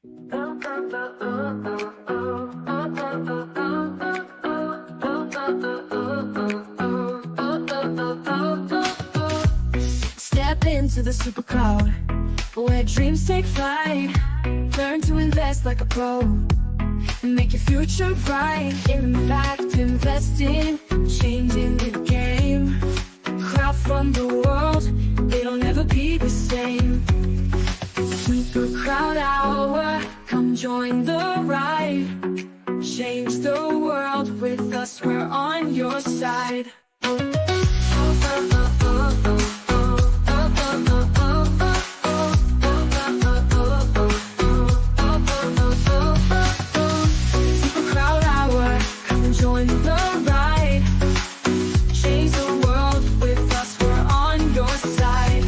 Step into the super crowd, where dreams take flight. Learn to invest like a pro, make your future bright. Impact investing, changing the game. Crowdfund the world, it'll never be the same. SuperCrowdHour, come join the ride. Change the world with us, we're on your side. SuperCrowdHour, come join the ride. Change the world with us, we're on your side.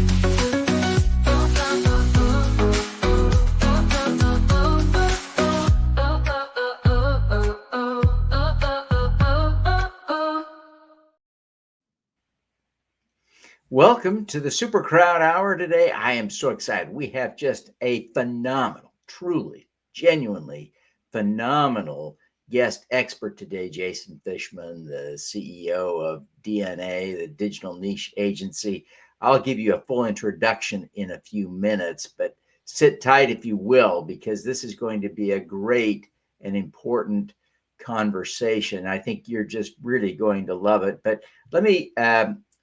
Welcome to the Super Crowd Hour today. I am so excited. We have just a phenomenal, truly, genuinely phenomenal guest expert today, Jason Fishman, the CEO of DNA, the digital niche agency. I'll give you a full introduction in a few minutes, but sit tight if you will, because this is going to be a great and important conversation. I think you're just really going to love it. But let me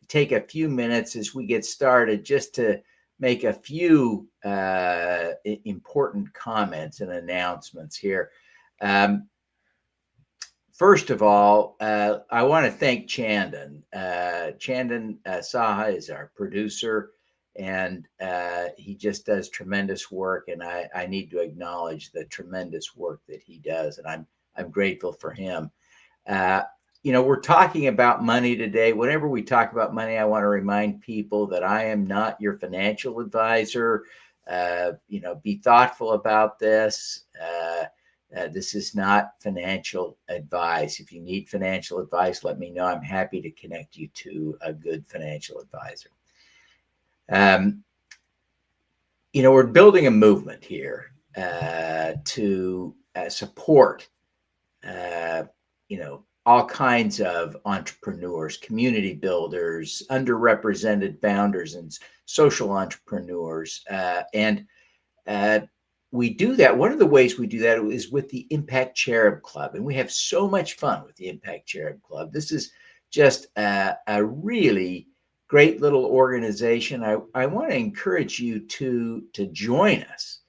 take a few minutes as we get started just to make a few important comments and announcements here. First of all, I want to thank Chandan. Chandan Saha is our producer, and he just does tremendous work, and I need to acknowledge the tremendous work that he does, and I'm grateful for him. We're talking about money today. Whenever we talk about money, I want to remind people that I am not your financial advisor. Be thoughtful about this. This is not financial advice. If you need financial advice, let me know. I'm happy to connect you to a good financial advisor. We're building a movement here to support, all kinds of entrepreneurs, community builders, underrepresented founders, and social entrepreneurs. And we do that. One of the ways we do that is with the Impact Cherub Club. And we have so much fun with the Impact Cherub Club. This is just a really great little organization. I want to encourage you to join us.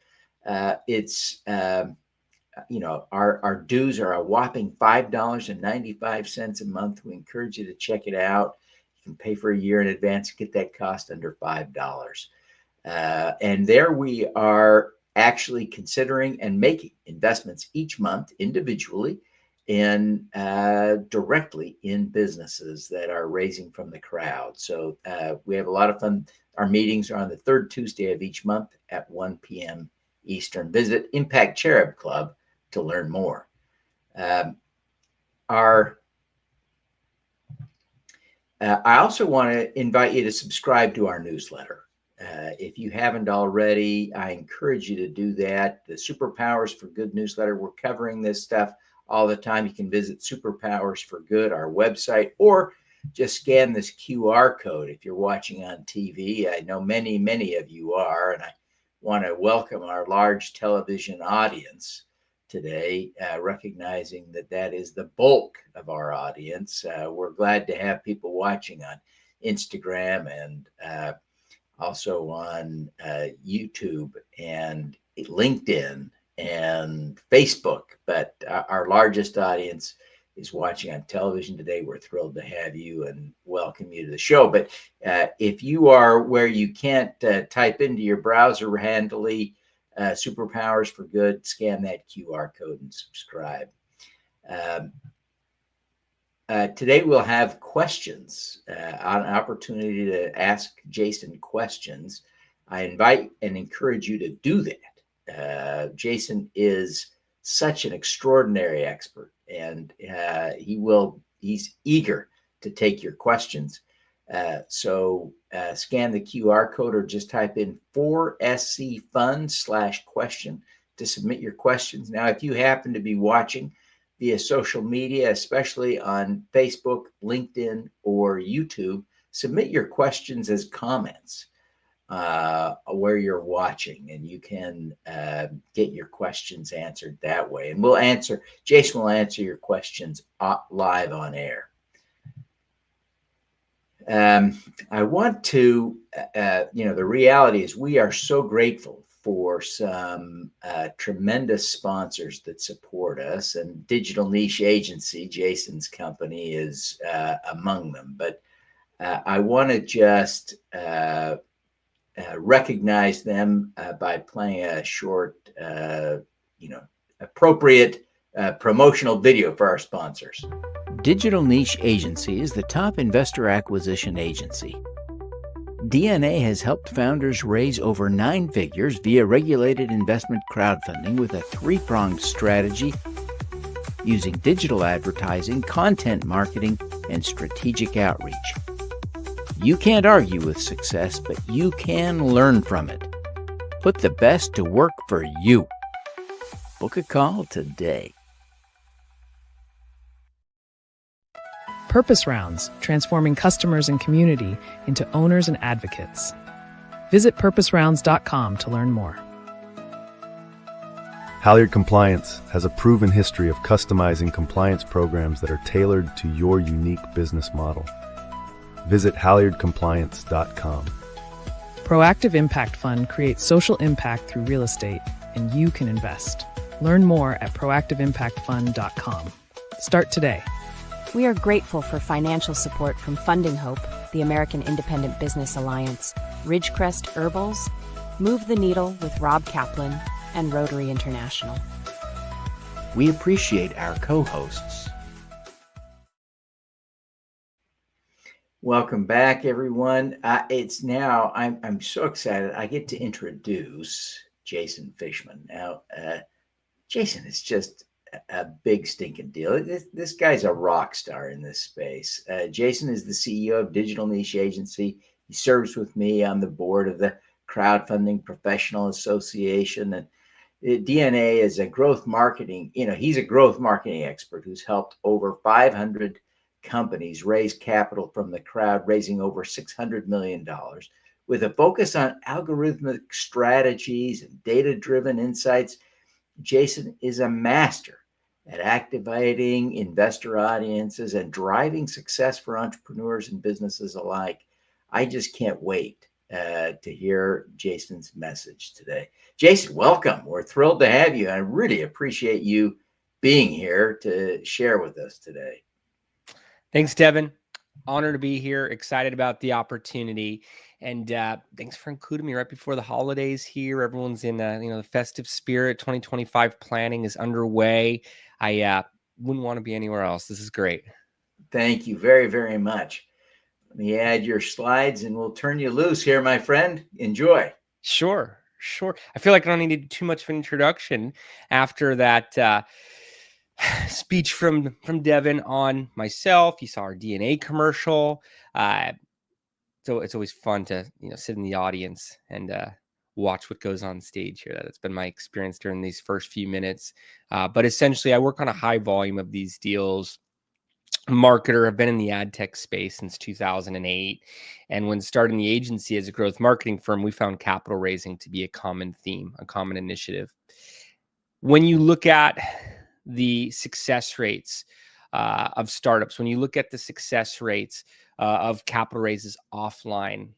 Our dues are a whopping $5.95 a month. We encourage you to check it out. You can pay for a year in advance, get that cost under $5. And there we are actually considering and making investments each month individually and directly in businesses that are raising from the crowd. So we have a lot of fun. Our meetings are on the third Tuesday of each month at 1 p.m. Eastern. Visit Impact Cherub Club to learn more. I also want to invite you to subscribe to our newsletter. If you haven't already, I encourage you to do that. The Superpowers for Good newsletter, we're covering this stuff all the time. You can visit Superpowers for Good, our website, or just scan this QR code if you're watching on TV. I know many, many of you are, and I want to welcome our large television audience today, recognizing that is the bulk of our audience. We're glad to have people watching on Instagram and also on YouTube and LinkedIn and Facebook. But our largest audience is watching on television today. We're thrilled to have you and welcome you to the show. But if you are where you can't type into your browser handily, Superpowers for Good, scan that QR code and subscribe. Today we'll have questions, an opportunity to ask Jason questions. I invite and encourage you to do that. Jason is such an extraordinary expert, and he's eager to take your questions. So scan the QR code or just type in 4SC Fund /question to submit your questions. Now, if you happen to be watching via social media, especially on Facebook, LinkedIn, or YouTube, submit your questions as comments where you're watching, and you can get your questions answered that way. And Jason will answer your questions live on air. I want to, the reality is we are so grateful for some tremendous sponsors that support us, and Digital Niche Agency, Jason's company, is among them. But I want to just recognize them by playing a short, appropriate promotional video for our sponsors. Digital Niche Agency is the top investor acquisition agency. DNA has helped founders raise over 9 figures via regulated investment crowdfunding with a 3-pronged strategy using digital advertising, content marketing, and strategic outreach. You can't argue with success, but you can learn from it. Put the best to work for you. Book a call today. Purpose Rounds, transforming customers and community into owners and advocates. Visit purposerounds.com to learn more. Halyard Compliance has a proven history of customizing compliance programs that are tailored to your unique business model. Visit halyardcompliance.com. Proactive Impact Fund creates social impact through real estate, and you can invest. Learn more at proactiveimpactfund.com. Start today. We are grateful for financial support from Funding Hope, the American Independent Business Alliance, Ridgecrest Herbals, Move the Needle with Rob Kaplan, and Rotary International. We appreciate our co-hosts. Welcome back, everyone. It's now, I'm so excited. I get to introduce Jason Fishman. Now, Jason is just a big stinking deal. This guy's a rock star in this space. Jason is the CEO of Digital Niche Agency. He serves with me on the board of the Crowdfunding Professional Association. And DNA is a growth marketing, he's a growth marketing expert who's helped over 500 companies raise capital from the crowd, raising over $600 million with a focus on algorithmic strategies and data-driven insights. Jason is a master at activating investor audiences and driving success for entrepreneurs and businesses alike. I just can't wait to hear Jason's message today. Jason, welcome. We're thrilled to have you. I really appreciate you being here to share with us today. Thanks, Devin. Honored to be here. Excited about the opportunity. And thanks for including me right before the holidays here. Everyone's in the festive spirit. 2025 planning is underway. I wouldn't want to be anywhere else. This is great. Thank you very, very much. Let me add your slides and we'll turn you loose here, my friend. Enjoy. Sure. I feel like I don't need too much of an introduction after that speech from Devin on myself. You saw our DNA commercial. So it's always fun to sit in the audience and watch what goes on stage here. That's been my experience during these first few minutes. But essentially, I work on a high volume of these deals. Marketer. I've been in the ad tech space since 2008. And when starting the agency as a growth marketing firm, we found capital raising to be a common theme, a common initiative. When you look at the success rates of startups, when you look at the success rates of capital raises offline,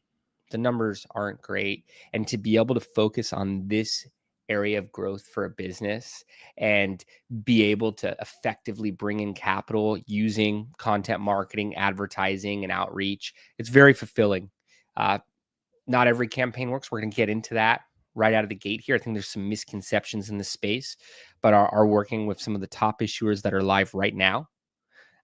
the numbers aren't great. And to be able to focus on this area of growth for a business and be able to effectively bring in capital using content marketing, advertising, and outreach, it's very fulfilling. Not every campaign works. We're going to get into that right out of the gate here. I think there's some misconceptions in the space, but are working with some of the top issuers that are live right now,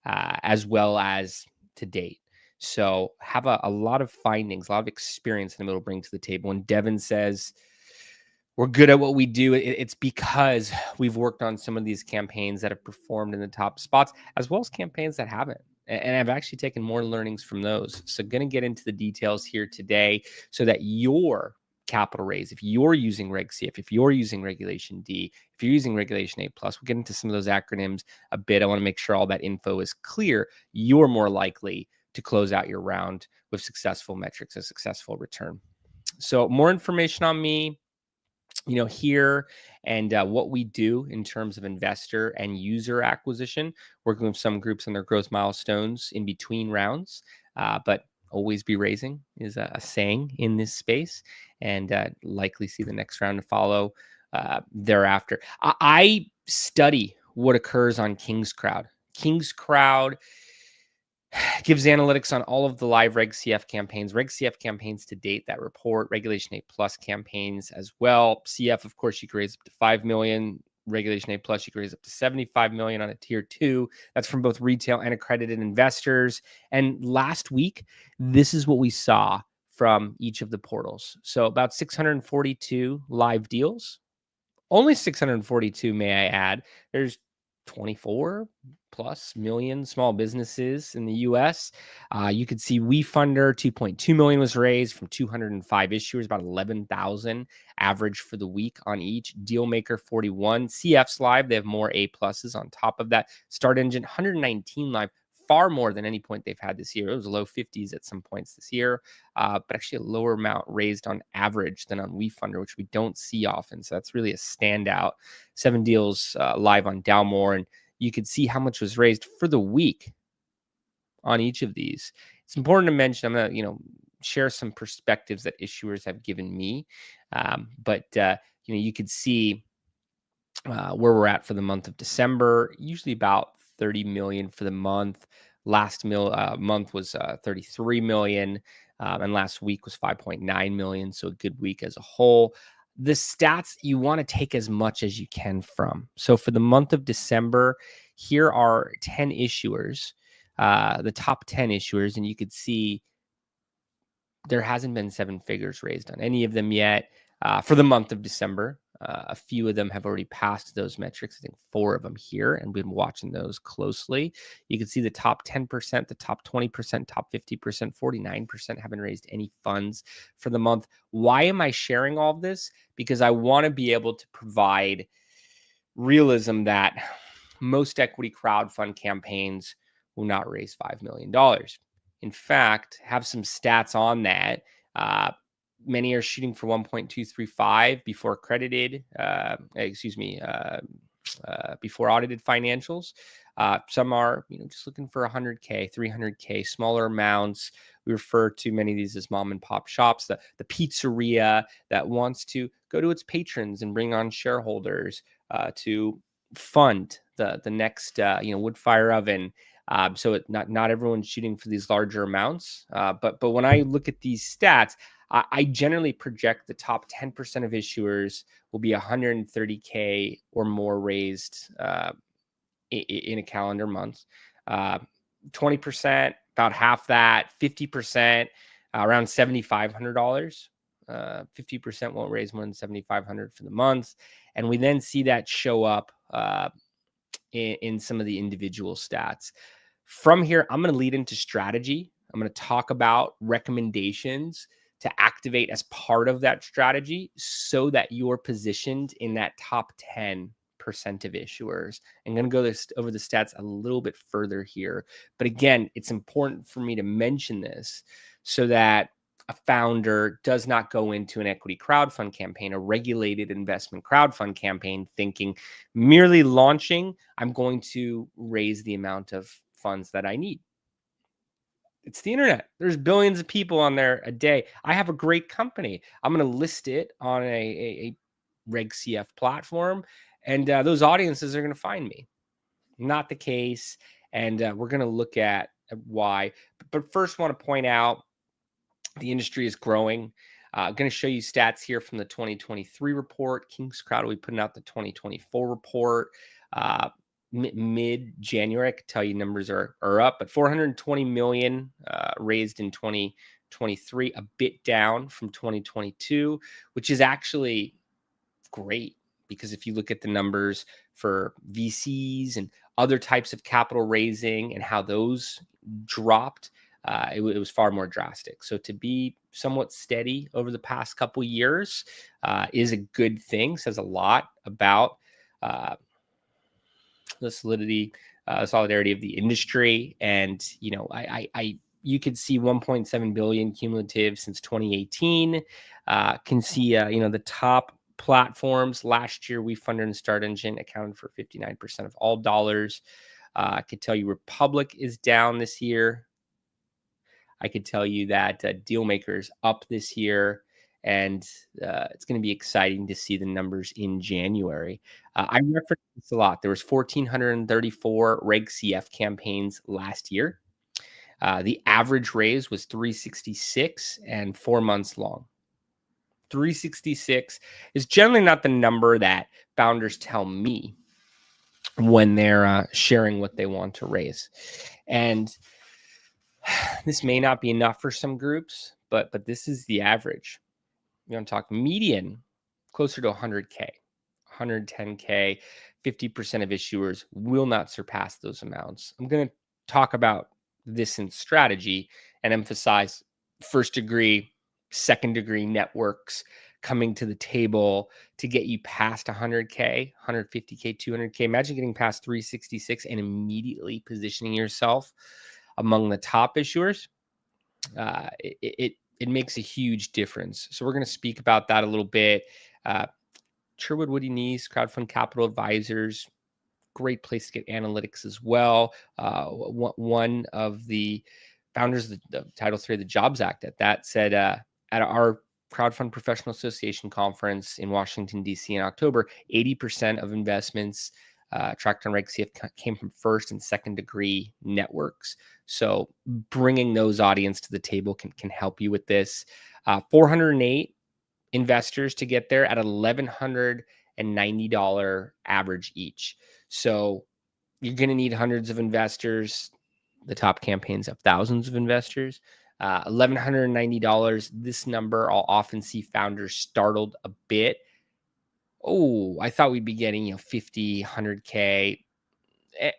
as well as to date. So have a lot of findings, a lot of experience in the middle to bring to the table. When Devin says we're good at what we do, it's because we've worked on some of these campaigns that have performed in the top spots, as well as campaigns that haven't. And I've actually taken more learnings from those. So going to get into the details here today so that your capital raise, if you're using Reg CF, if you're using Regulation D, if you're using Regulation A+, we'll get into some of those acronyms a bit. I want to make sure all that info is clear. You're more likely to close out your round with successful metrics, a successful return. So more information on me, here and what we do in terms of investor and user acquisition, working with some groups on their growth milestones in between rounds, but always be raising is a saying in this space, and likely see the next round to follow thereafter. I study what occurs on King's Crowd. King's Crowd gives analytics on all of the live Reg CF campaigns, Reg CF campaigns to date that report, Regulation A+ campaigns as well. CF, of course, you can raise up to 5 million. Regulation A+, you can raise up to 75 million on a tier 2. That's from both retail and accredited investors. And last week, this is what we saw from each of the portals. So about 642 live deals. Only 642, may I add. There's 24 plus million small businesses in the US. You could see WeFunder, 2.2 million was raised from 205 issuers, about 11,000 average for the week on each. Dealmaker, 41. CF's live, they have more A pluses on top of that. Start Engine, 119 live, far more than any point they've had this year. It was low 50s at some points this year, but actually a lower amount raised on average than on WeFunder, which we don't see often. So that's really a standout. 7 deals live on Dalmore, and you could see how much was raised for the week on each of these. It's important to mention, I'm going to, share some perspectives that issuers have given me, but you could see where we're at for the month of December, usually about 30 million for the month. Last month was 33 million, and last week was 5.9 million. So a good week as a whole. The stats you want to take as much as you can from. So for the month of December, here are 10 issuers, the top 10 issuers, and you could see there hasn't been 7 figures raised on any of them yet for the month of December. A few of them have already passed those metrics. I think 4 of them here, and we've been watching those closely. You can see the top 10%, the top 20%, top 50%, 49% haven't raised any funds for the month. Why am I sharing all of this? Because I want to be able to provide realism that most equity crowdfund campaigns will not raise $5 million. In fact, have some stats on that. Many are shooting for 1.235 before accredited, before audited financials. Some are, just looking for 100K, 300K, smaller amounts. We refer to many of these as mom and pop shops, the pizzeria that wants to go to its patrons and bring on shareholders to fund the next, wood fire oven. So not everyone's shooting for these larger amounts. But when I look at these stats, I generally project the top 10% of issuers will be 130K or more raised in a calendar month. 20%, about half that. 50%, around $7,500. 50% won't raise more than $7,500 for the month. And we then see that show up in some of the individual stats. From here, I'm going to lead into strategy. I'm going to talk about recommendations to activate as part of that strategy so that you're positioned in that top 10% of issuers. I'm going to go over the stats a little bit further here. But again, it's important for me to mention this so that a founder does not go into an equity crowdfund campaign, a regulated investment crowdfund campaign, thinking merely launching, I'm going to raise the amount of funds that I need. It's the internet. There's billions of people on there a day. I have a great company. I'm going to list it on a Reg CF platform, and those audiences are going to find me. Not the case, and we're going to look at why. But first, I want to point out the industry is growing. I'm going to show you stats here from the 2023 report. King's Crowd will be putting out the 2024 report. Mid-January, I could tell you numbers are up, but 420 million raised in 2023, a bit down from 2022, which is actually great because if you look at the numbers for VCs and other types of capital raising and how those dropped it was far more drastic. So to be somewhat steady over the past couple years is a good thing. Says a lot about the solidity, solidarity of the industry. And, you could see 1.7 billion cumulative since 2018. Can see, the top platforms last year, WeFunder and Start Engine accounted for 59% of all dollars. I could tell you Republic is down this year. I could tell you that Dealmaker's up this year, and it's going to be exciting to see the numbers in January. I referenced this a lot. There was 1,434 Reg CF campaigns last year. The average raise was 366 and 4 months long. 366 is generally not the number that founders tell me when they're sharing what they want to raise. And this may not be enough for some groups, but this is the average. You want to talk median, closer to 100K, 110K, 50% of issuers will not surpass those amounts. I'm going to talk about this in strategy and emphasize first degree, second degree networks coming to the table to get you past 100K, 150K, 200K. Imagine getting past 366 and immediately positioning yourself among the top issuers. It makes a huge difference. So we're going to speak about that a little bit. Sherwood Woody Neese, Crowdfund Capital Advisors, great place to get analytics as well. One of the founders of the Title III of the Jobs Act at that said at our Crowdfund Professional Association conference in Washington, D.C. in October, 80% of investments tracked on Reg CF came from first and second degree networks. So bringing those audience to the table can help you with this. 408 investors to get there at $1,190 average each. So you're going to need hundreds of investors. The top campaigns have thousands of investors. $1,190. This number, I'll often see founders startled a bit. Oh, I thought we'd be getting 50, 100K.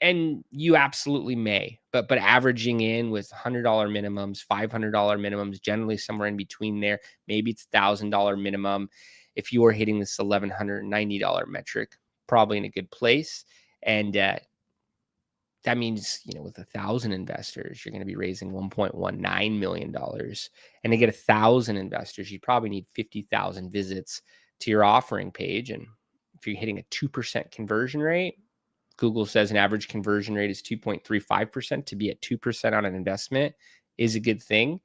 And you absolutely may, but averaging in with $100 minimums, $500 minimums, generally somewhere in between there. Maybe it's $1,000 minimum. If you are hitting this $1,190 metric, probably in a good place. And that means, with 1,000 investors, you're going to be raising $1.19 million. And to get 1,000 investors, you probably need 50,000 visits to your offering page. And if you're hitting a 2% conversion rate, Google says an average conversion rate is 2.35%. To be at 2% on an investment is a good thing.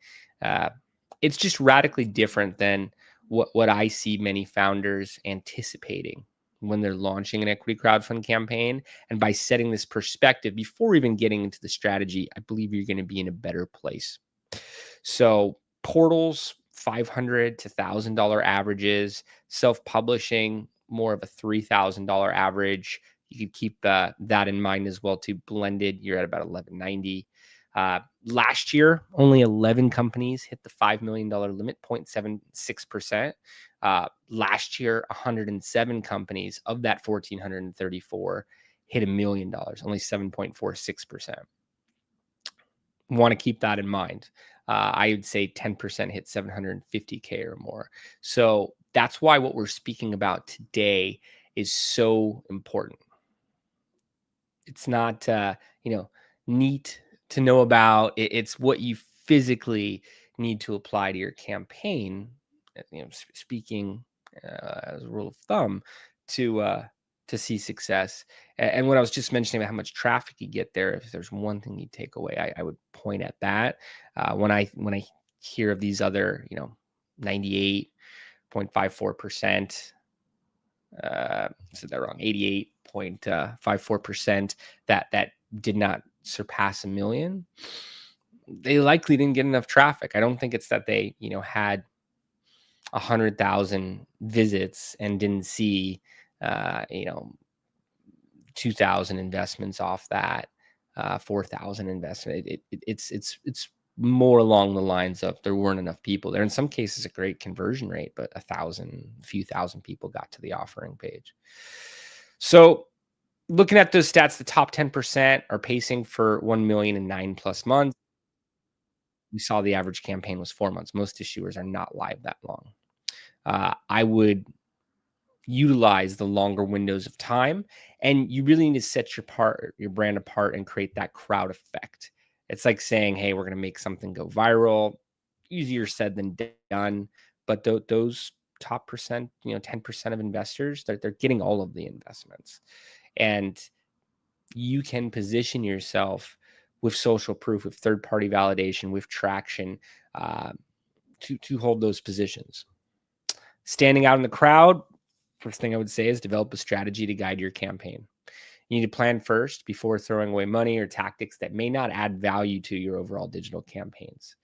It's just radically different than what I see many founders anticipating when they're launching an equity crowdfund campaign. And by setting this perspective before even getting into the strategy, I believe you're going to be in a better place. So portals, $500 to $1,000 averages, self-publishing, more of a $3,000 average. You could keep that in mind as well too. Blended, you're at about $1,190. Last year, only 11 companies hit the $5 million limit, 0.76%. Last year, 107 companies of that 1,434 hit $1 million, only 7.46%. Want to keep that in mind. I would say 10% hit 750K or more. So that's why what we're speaking about today is so important. It's not, neat to know about. It's what you physically need to apply to your campaign. Speaking as a rule of thumb, to see success. And what I was just mentioning about how much traffic you get there, if there's one thing you take away, I would point at that. When I hear of these other, 98.54%, I said that wrong, 88.54% that did not surpass 1 million, they likely didn't get enough traffic. I don't think it's that they, had 100,000 visits and didn't see, 2,000 investments off that, 4,000 investment. It's more along the lines of there weren't enough people there. In some cases, a great conversion rate, but a few thousand people got to the offering page. So looking at those stats, the top 10% are pacing for 1 million in 9+ months. we saw the average campaign was 4 months. Most issuers are not live that long. I would utilize the longer windows of time, and you really need to set your brand apart and create that crowd effect. It's like saying, hey, we're going to make something go viral. Easier said than done, but those top percent, 10% of investors, they're getting all of the investments, and you can position yourself with social proof, with third-party validation, with traction, to hold those positions. Standing out in the crowd, first thing I would say is develop a strategy to guide your campaign. You need to plan first before throwing away money or tactics that may not add value to your overall digital campaigns.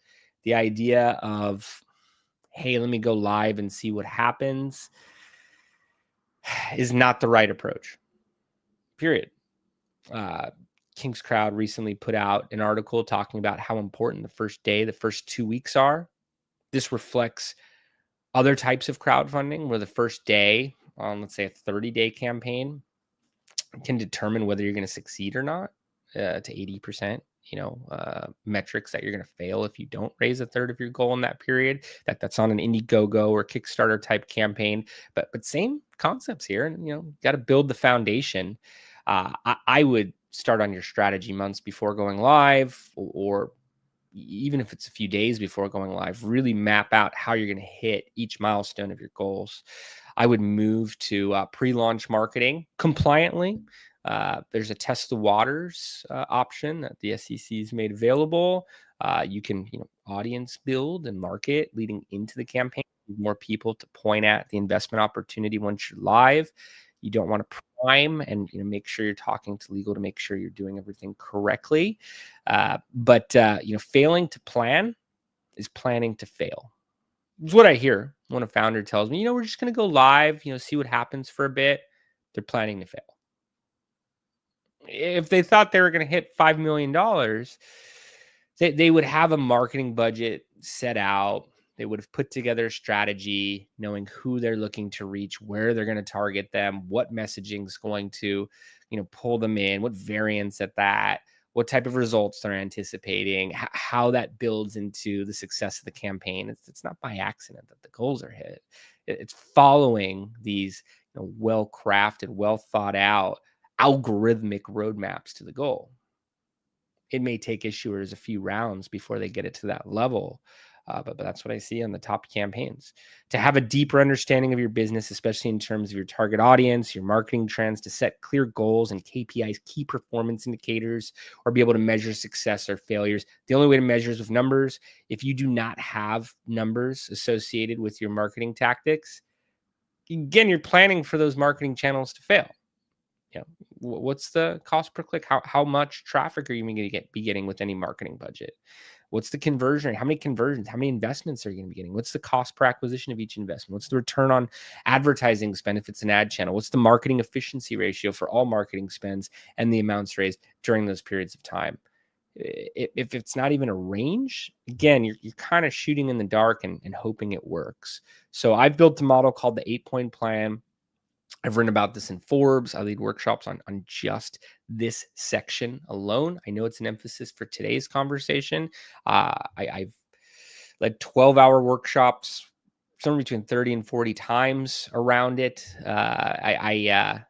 The idea of, hey, let me go live and see what happens is not the right approach, period. King's Crowd recently put out an article talking about how important the first day, the first 2 weeks are. This reflects other types of crowdfunding where the first day on, let's say, a 30-day campaign can determine whether you're going to succeed or not, to 80%, metrics that you're going to fail if you don't raise a third of your goal in that period. That's on an Indiegogo or Kickstarter type campaign, but same concepts here. And, got to build the foundation. I would start on your strategy months before going live, or even if it's a few days before going live, really map out how you're going to hit each milestone of your goals. I would move to pre-launch marketing compliantly. There's a test the waters option that the SEC has made available. You can, audience build and market leading into the campaign. More people to point at the investment opportunity once you're live. You don't want to prime and make sure you're talking to legal to make sure you're doing everything correctly. But failing to plan is planning to fail. It's what I hear when a founder tells me, we're just going to go live, see what happens for a bit. They're planning to fail. If they thought they were going to hit $5 million, they would have a marketing budget set out. They would have put together a strategy, knowing who they're looking to reach, where they're going to target them, what messaging is going to, pull them in, what variants at that, what type of results they're anticipating, how that builds into the success of the campaign. It's not by accident that the goals are hit. It's following these well-crafted, well-thought-out, algorithmic roadmaps to the goal. It may take issuers a few rounds before they get it to that level. But that's what I see on the top campaigns. To have a deeper understanding of your business, especially in terms of your target audience, your marketing trends, to set clear goals and KPIs, key performance indicators, or be able to measure success or failures. The only way to measure is with numbers. If you do not have numbers associated with your marketing tactics, again, you're planning for those marketing channels to fail. What's the cost per click? How much traffic are you going to be getting with any marketing budget? What's the conversion? How many conversions? How many investments are you going to be getting? What's the cost per acquisition of each investment? What's the return on advertising spend if it's an ad channel? What's the marketing efficiency ratio for all marketing spends and the amounts raised during those periods of time? If it's not even a range, again, you're kind of shooting in the dark and hoping it works. So I've built a model called the 8-point plan. I've written about this in Forbes. I lead workshops on just this section alone. I know it's an emphasis for today's conversation. I've led 12-hour workshops, somewhere between 30 and 40 times around it. I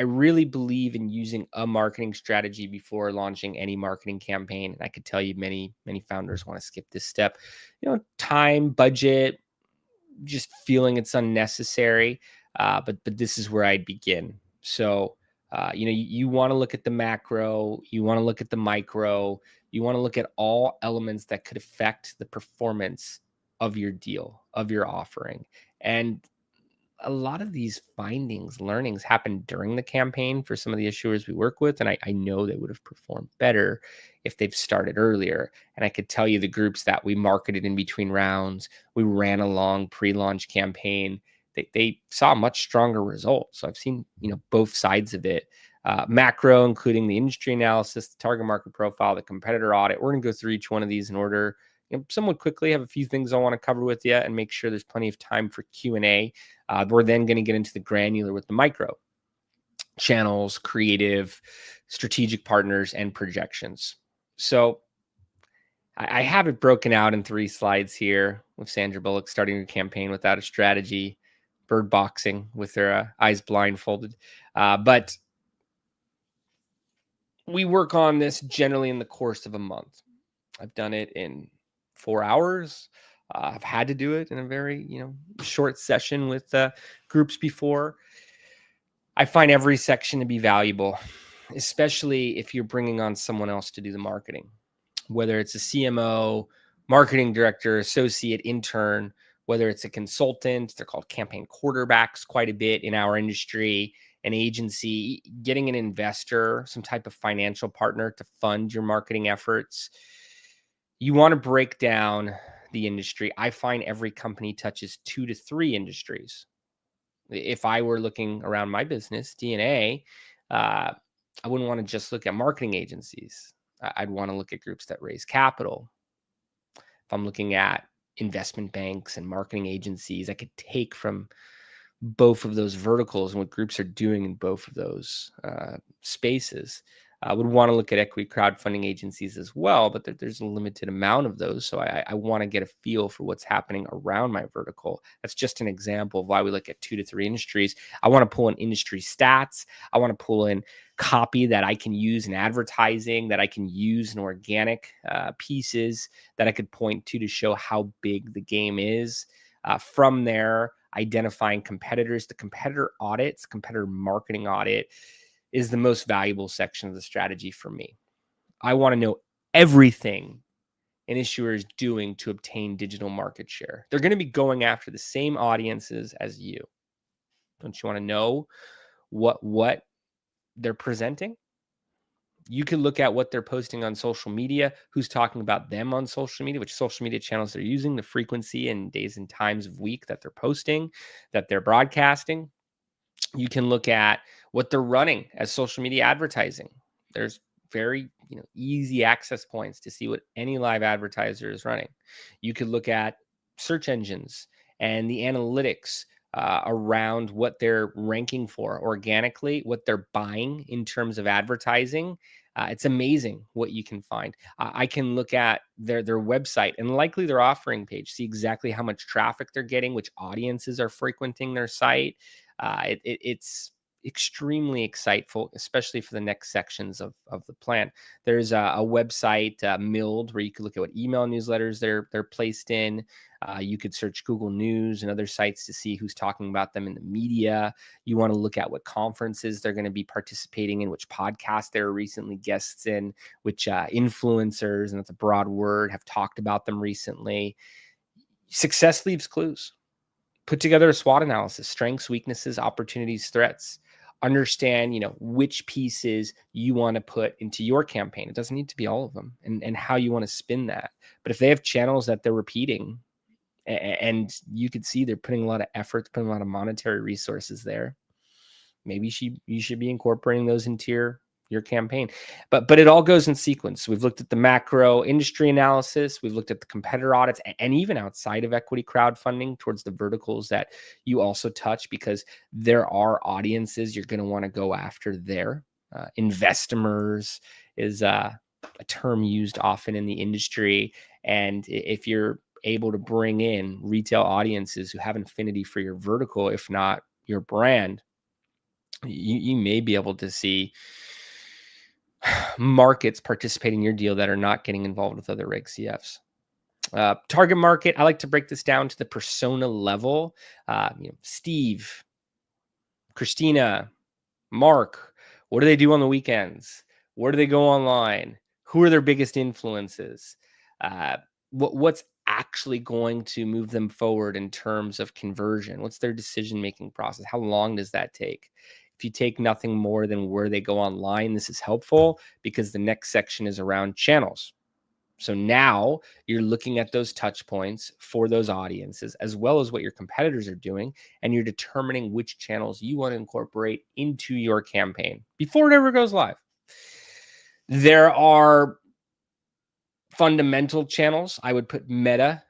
really believe in using a marketing strategy before launching any marketing campaign. And I could tell you many founders want to skip this step. Time, budget, just feeling it's unnecessary. But this is where I'd begin. So, you want to look at the macro, you want to look at the micro, you want to look at all elements that could affect the performance of your deal, of your offering. And a lot of these learnings happen during the campaign for some of the issuers we work with. And I know they would have performed better if they've started earlier. And I could tell you the groups that we marketed in between rounds, we ran a long pre-launch campaign, they saw much stronger results. So I've seen, both sides of it. Macro, including the industry analysis, the target market profile, the competitor audit. We're going to go through each one of these in order, somewhat quickly. I have a few things I want to cover with you and make sure there's plenty of time for Q&A. We're then going to get into the granular with the micro channels, creative, strategic partners, and projections. So I have it broken out in 3 slides here with Sandra Bullock starting her campaign without a strategy, bird boxing with their eyes blindfolded. But we work on this generally in the course of a month. I've done it in 4 hours. I've had to do it in a very, short session with groups before. I find every section to be valuable, especially if you're bringing on someone else to do the marketing, whether it's a CMO, marketing director, associate, intern, whether it's a consultant. They're called campaign quarterbacks quite a bit in our industry, an agency, getting an investor, some type of financial partner to fund your marketing efforts. You want to break down the industry. I find every company touches 2 to 3 industries. If I were looking around my business, DNA, I wouldn't want to just look at marketing agencies. I'd want to look at groups that raise capital. If I'm looking at investment banks and marketing agencies, I could take from both of those verticals and what groups are doing in both of those spaces. I would want to look at equity crowdfunding agencies as well, but there's a limited amount of those. So I want to get a feel for what's happening around my vertical. That's just an example of why we look at 2 to 3 industries. I want to pull in industry stats. I want to pull in copy that I can use in advertising, that I can use in organic pieces that I could point to show how big the game is. From there, identifying competitors, the competitor audits, competitor marketing audit is the most valuable section of the strategy for me. I want to know everything an issuer is doing to obtain digital market share. They're going to be going after the same audiences as you. Don't you want to know what they're presenting? You can look at what they're posting on social media, who's talking about them on social media, which social media channels they're using, the frequency and days and times of week that they're posting, that they're broadcasting. You can look at what they're running as social media advertising. There's very easy access points to see what any live advertiser is running. You could look at search engines and the analytics around what they're ranking for organically, what they're buying in terms of advertising. It's amazing what you can find. I can look at their website and likely their offering page, see exactly how much traffic they're getting, which audiences are frequenting their site. It's extremely exciteful, especially for the next sections of the plan. There's a website, Milled, where you could look at what email newsletters they're placed in. You could search Google News and other sites to see who's talking about them in the media. You want to look at what conferences they're going to be participating in, which podcasts they're recently guests in, which influencers, and that's a broad word, have talked about them recently. Success leaves clues. Put together a SWOT analysis: strengths, weaknesses, opportunities, threats. Understand, which pieces you want to put into your campaign. It doesn't need to be all of them, and how you want to spin that. But if they have channels that they're repeating, and you could see they're putting a lot of effort, putting a lot of monetary resources there, maybe you should be incorporating those into your campaign. But it all goes in sequence. We've looked at the macro industry analysis. We've looked at the competitor audits, and even outside of equity crowdfunding towards the verticals that you also touch, because there are audiences you're going to want to go after there. Investomers is a term used often in the industry. And if you're able to bring in retail audiences who have an affinity for your vertical, if not your brand, you may be able to see markets participating in your deal that are not getting involved with other Reg CFs. Target market, I like to break this down to the persona level. Steve, Christina, Mark, what do they do on the weekends? Where do they go online? Who are their biggest influences? What's actually going to move them forward in terms of conversion? What's their decision-making process? How long does that take? If you take nothing more than where they go online, this is helpful because the next section is around channels. So now you're looking at those touch points for those audiences, as well as what your competitors are doing, and you're determining which channels you want to incorporate into your campaign before it ever goes live. There are fundamental channels. I would put Meta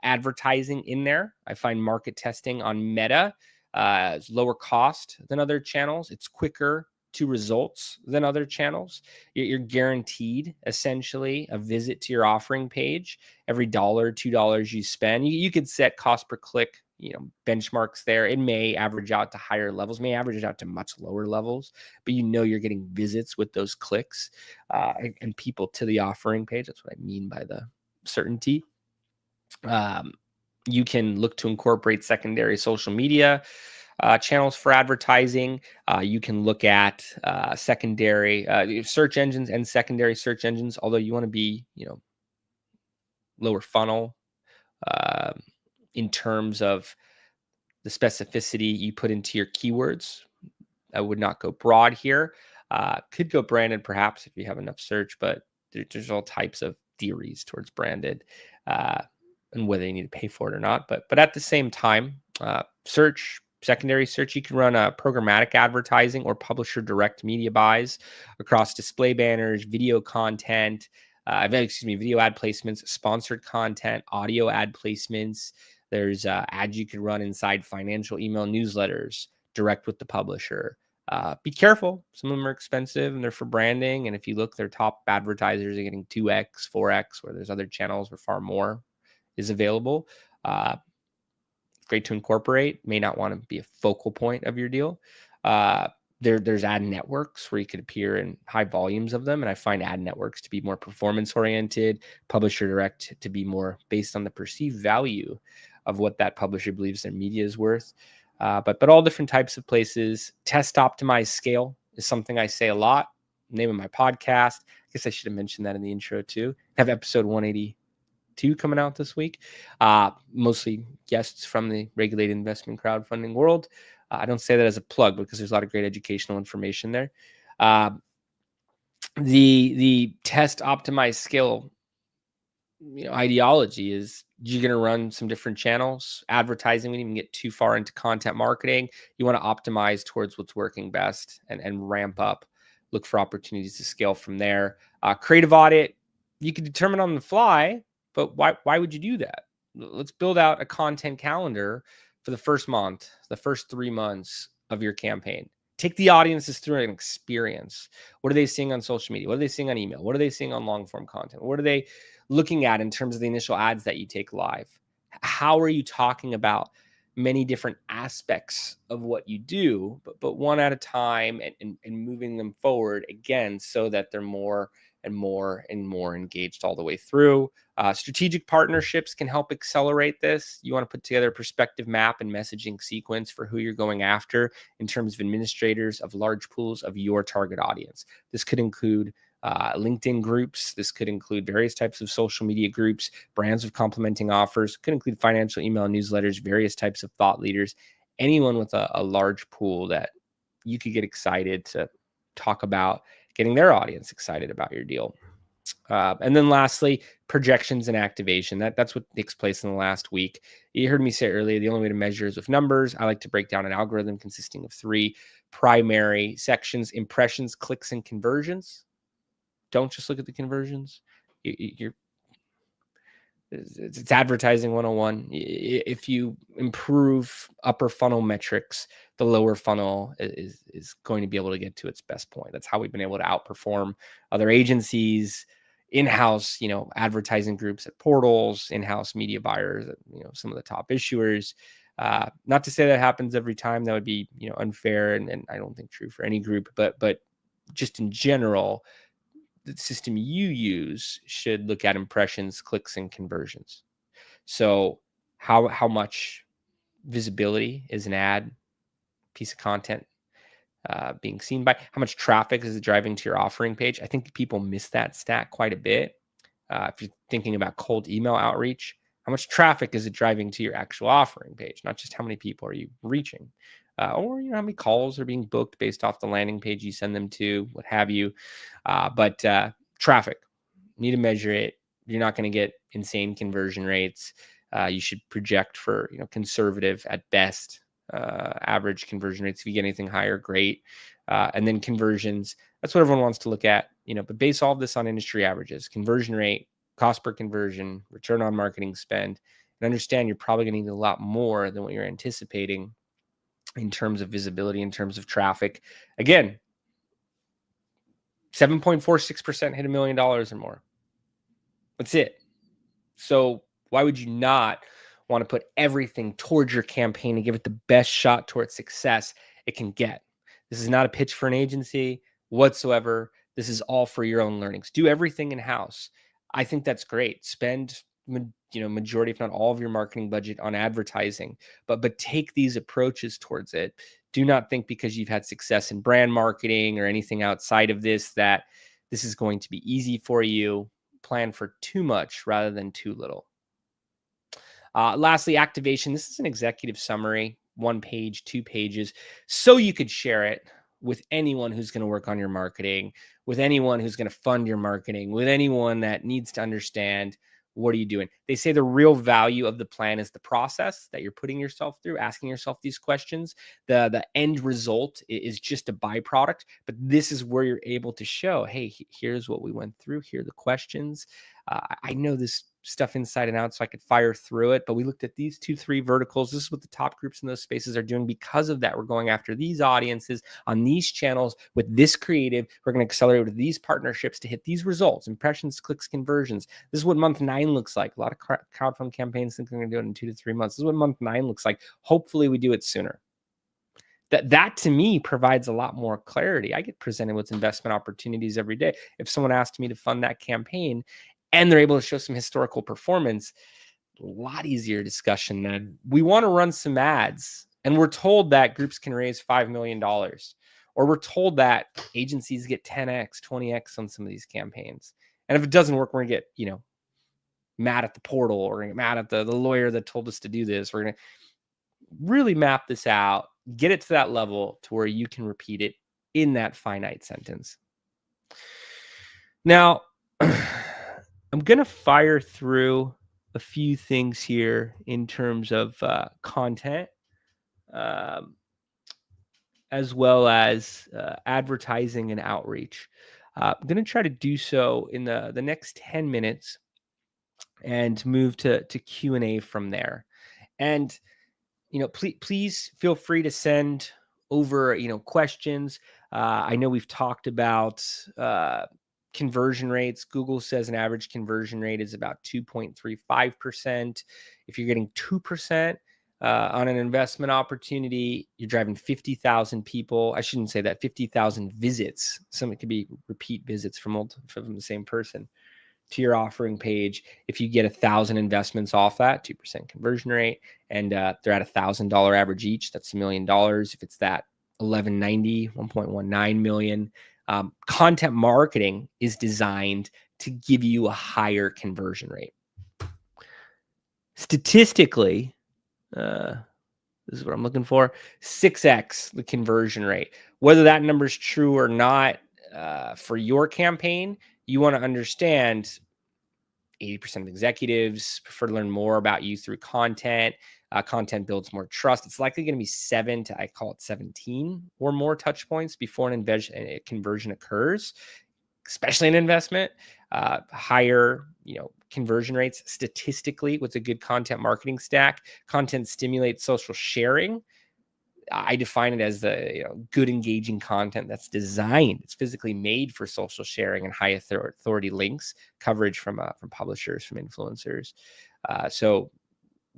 advertising in there. I find market testing on Meta is lower cost than other channels. It's quicker to results than other channels. You're guaranteed essentially a visit to your offering page every $1, $2 you spend. You could set cost per click, benchmarks there. It may average out to higher levels, may average out to much lower levels, but you're getting visits with those clicks and people to the offering page. That's what I mean by the certainty. You can look to incorporate secondary social media channels for advertising. You can look at secondary search engines and secondary search engines, although you want to be, lower funnel in terms of the specificity you put into your keywords. I would not go broad here. Could go branded perhaps if you have enough search, but there's all types of theories towards branded and whether you need to pay for it or not. But at the same time, secondary search, you can run a programmatic advertising or publisher direct media buys across display banners, video content, video ad placements, sponsored content, audio ad placements. There's ads you can run inside financial email newsletters, direct with the publisher. Be careful. Some of them are expensive and they're for branding. And if you look, their top advertisers are getting 2x, 4x, where there's other channels where far more is available. Great to incorporate. May not want to be a focal point of your deal. There's ad networks where you could appear in high volumes of them. And I find ad networks to be more performance oriented, publisher direct to be more based on the perceived value of what that publisher believes their media is worth. But all different types of places. Test, optimize, scale is something I say a lot. Name of my podcast. I guess I should have mentioned that in the intro too. I have episode 182 coming out this week. Mostly guests from the regulated investment crowdfunding world. I don't say that as a plug because there's a lot of great educational information there. The test, optimize, scale ideology is you're going to run some different channels. Advertising, we didn't even get too far into content marketing. You want to optimize towards what's working best and ramp up. Look for opportunities to scale from there. Creative audit, you can determine on the fly, but why would you do that? Let's build out a content calendar for the first month, the first 3 months of your campaign. Take the audiences through an experience. What are they seeing on social media? What are they seeing on email? What are they seeing on long form content? What are they looking at in terms of the initial ads that you take live? How are you talking about many different aspects of what you do, but one at a time and moving them forward again so that they're more and more engaged all the way through. Strategic partnerships can help accelerate this. You want to put together a perspective map and messaging sequence for who you're going after in terms of administrators of large pools of your target audience. This could include LinkedIn groups. This could include various types of social media groups, brands with complementing offers. Could include financial email newsletters, various types of thought leaders, anyone with a large pool that you could get excited to talk about getting their audience excited about your deal. And then lastly, projections and activation. That's what takes place in the last week. You heard me say earlier, the only way to measure is with numbers. I like to break down an algorithm consisting of 3 primary sections: impressions, clicks, and conversions. Don't just look at the conversions. It's advertising 101. If you improve upper funnel metrics, the lower funnel is going to be able to get to its best point. That's how we've been able to outperform other agencies, in-house, advertising groups at portals, in-house media buyers at, some of the top issuers. Not to say that happens every time. That would be, unfair and I don't think true for any group, but just in general, the system you use should look at impressions, clicks, and conversions. So how much visibility is an ad piece of content being seen by? How much traffic is it driving to your offering page? I think people miss that stat quite a bit. If you're thinking about cold email outreach, how much traffic is it driving to your actual offering page? Not just how many people are you reaching, or how many calls are being booked based off the landing page you send them to, what have you. But traffic, you need to measure it. You're not going to get insane conversion rates. You should project for conservative at best average conversion rates. If you get anything higher, great. And then conversions, that's what everyone wants to look at. But base all of this on industry averages: conversion rate, cost per conversion, return on marketing spend, and understand you're probably going to need a lot more than what you're anticipating in terms of visibility, in terms of traffic. Again, 7.46% hit $1 million or more. That's it. So why would you not want to put everything towards your campaign and give it the best shot towards success it can get? This is not a pitch for an agency whatsoever. This is all for your own learnings. Do everything in-house. I think that's great. Spend majority, if not all, of your marketing budget on advertising, but take these approaches towards it. Do not think because you've had success in brand marketing or anything outside of this that this is going to be easy for you. Plan for too much rather than too little. Lastly, activation. This is an executive summary, 1 page, 2 pages, so you could share it with anyone who's going to work on your marketing, with anyone who's going to fund your marketing, with anyone that needs to understand what are you doing. They say the real value of the plan is the process that you're putting yourself through, asking yourself these questions. The end result is just a byproduct, but this is where you're able to show, hey, here's what we went through. Here are the questions. I know this stuff inside and out, so I could fire through it. But we looked at these 2-3 verticals. This is what the top groups in those spaces are doing. Because of that, we're going after these audiences on these channels with this creative. We're going to accelerate with these partnerships to hit these results: impressions, clicks, conversions. This is what month 9 looks like. A lot of crowdfund campaigns think they're going to do it in 2 to 3 months. This is what month 9 looks like. Hopefully, we do it sooner. That to me provides a lot more clarity. I get presented with investment opportunities every day. If someone asked me to fund that campaign and they're able to show some historical performance, a lot easier discussion than we want to run some ads. And we're told that groups can raise $5 million, or we're told that agencies get 10x, 20x on some of these campaigns. And if it doesn't work, we're going to get, mad at the portal, or we're going to get mad at the lawyer that told us to do this. We're going to really map this out, get it to that level to where you can repeat it in that finite sentence. Now, I'm going to fire through a few things here in terms of content, as well as advertising and outreach. I'm going to try to do so in the next 10 minutes and move to Q&A from there. And, please feel free to send over, questions. I know we've talked about conversion rates. Google says an average conversion rate is about 2.35%. If you're getting 2% on an investment opportunity, you're driving 50,000 people. I shouldn't say that, 50,000 visits. Some it could be repeat visits from the same person to your offering page. If you get 1,000 investments off that, 2% conversion rate, and they're at $1,000 average each, that's $1 million. If it's that 1190, 1.19 million. Content marketing is designed to give you a higher conversion rate. Statistically, this is what I'm looking for, 6x the conversion rate. Whether that number is true or not for your campaign, you want to understand 80% of executives prefer to learn more about you through content. Content builds more trust. It's likely going to be 7 to, I call it 17 or more touch points before a conversion occurs, especially in investment. Higher, conversion rates statistically with a good content marketing stack. Content stimulates social sharing. I define it as the good engaging content that's designed. It's physically made for social sharing and high authority links, coverage from publishers, from influencers. So